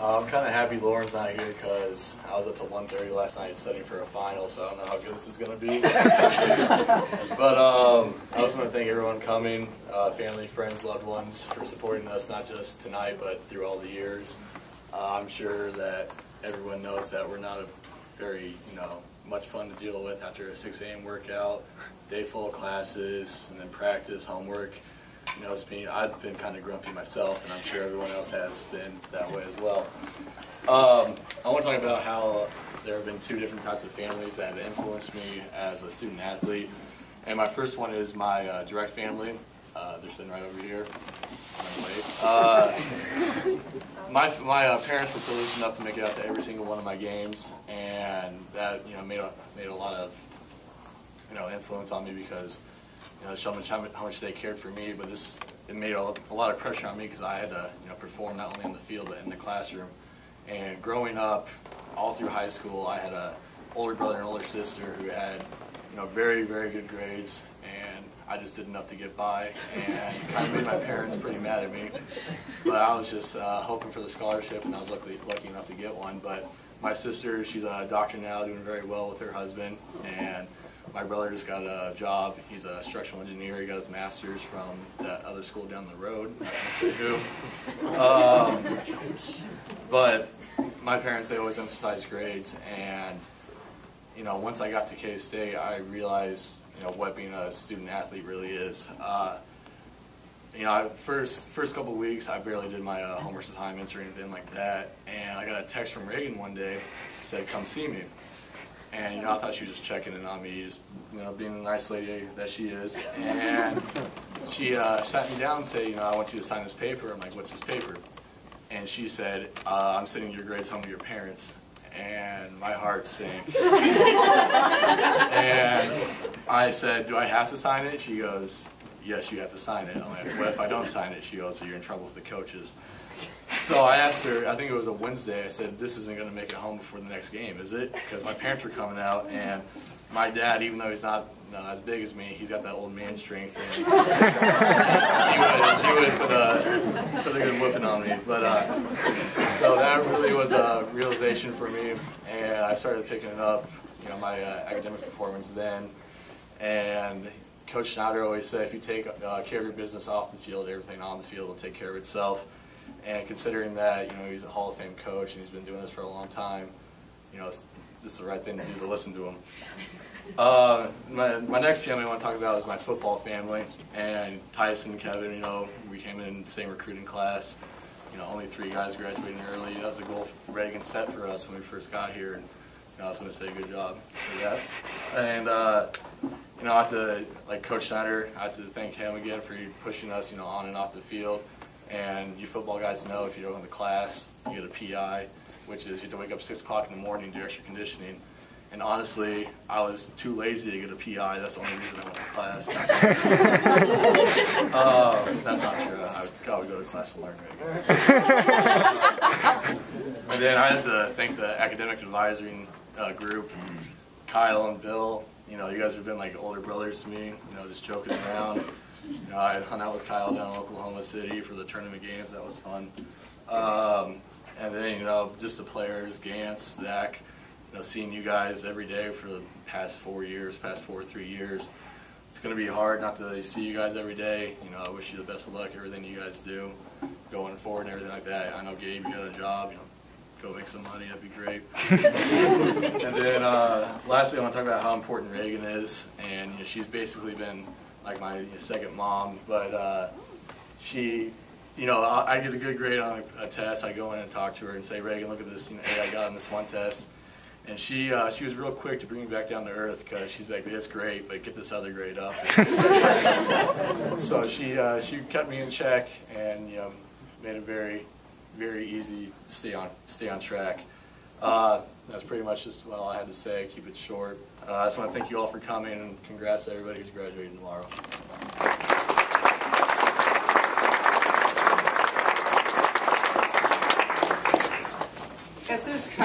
I'm kind of happy Lauren's not here because I was up till 1:30 last night studying for a final, so I don't know how good this is going to be. But I just want to thank everyone coming, family, friends, loved ones, for supporting us, not just tonight, but through all the years. I'm sure that everyone knows that we're not a very, much fun to deal with after a 6 a.m. workout, day full of classes, and then practice, homework. I've been kind of grumpy myself, and I'm sure everyone else has been that way as well. I want to talk about how there have been two different types of families that have influenced me as a student athlete. And my first one is my direct family. They're sitting right over here. My parents were privileged enough to make it out to every single one of my games, and that made a lot of influence on me because showing how much they cared for me. But it made a lot of pressure on me because I had to perform not only in the field but in the classroom. And growing up, all through high school, I had an older brother and older sister who had very, very good grades, and I just did enough to get by, and kind of made my parents pretty mad at me. But I was just hoping for the scholarship, and I was lucky enough to get one. But my sister, she's a doctor now, doing very well with her husband, and my brother just got a job. He's a structural engineer. He got his master's from that other school down the road. I can't say who. But my parents, they always emphasized grades, and once I got to K-State, I realized what being a student athlete really is. First couple weeks, I barely did my homework assignments or anything like that, and I got a text from Reagan one day that said, "Come see me." And I thought she was just checking in on me, just being the nice lady that she is. And she sat me down and said, "I want you to sign this paper." I'm like, "What's this paper?" And she said, "I'm sending your grades home to your parents." And my heart sank. And I said, "Do I have to sign it?" She goes, "Yes, you have to sign it." I'm like, "What if I don't sign it?" She goes, "So you're in trouble with the coaches." So I asked her, I think it was a Wednesday, I said, "This isn't going to make it home before the next game, is it?" Because my parents were coming out, and my dad, even though he's not as big as me, he's got that old man strength, and he would put a good whipping on me. But so that really was a realization for me, and I started picking it up, my academic performance then. And Coach Schneider always said, if you take care of your business off the field, everything on the field will take care of itself. And considering that, he's a Hall of Fame coach and he's been doing this for a long time, this is the right thing to do, to listen to him. My next family I want to talk about is my football family. And Tyson and Kevin, we came in the same recruiting class. Only 3 guys graduating early. That was the goal Reagan set for us when we first got here. And I was going to say good job for that. And I have to, like Coach Schneider, I have to thank him again for pushing us, on and off the field. And you football guys know if you don't go to class, you get a PI, which is you have to wake up 6 o'clock in the morning and do extra conditioning. And honestly, I was too lazy to get a PI. That's the only reason I went to class. That's not true. I would go to class to learn. And then I have to thank the academic advisory group, Kyle and Bill. You guys have been like older brothers to me, just joking around. I hung out with Kyle down in Oklahoma City for the tournament games. That was fun. And then, just the players, Gantz, Zach, seeing you guys every day for the past 4 or 3 years. It's going to be hard not to see you guys every day. I wish you the best of luck, everything you guys do going forward and everything like that. I know, Gabe, you got a job. Go make some money, that'd be great. And then lastly, I want to talk about how important Reagan is. And she's basically been like my second mom, but she, I get a good grade on a test. I go in and talk to her and say, "Reagan, look at this, A I got on this one test." And she was real quick to bring me back down to earth because she's like, "That's great, but get this other grade up." So she kept me in check and made it very, very easy to stay on track. That's pretty much just all I had to say. Keep it short. I just want to thank you all for coming, and congrats to everybody who's graduating tomorrow. At this time.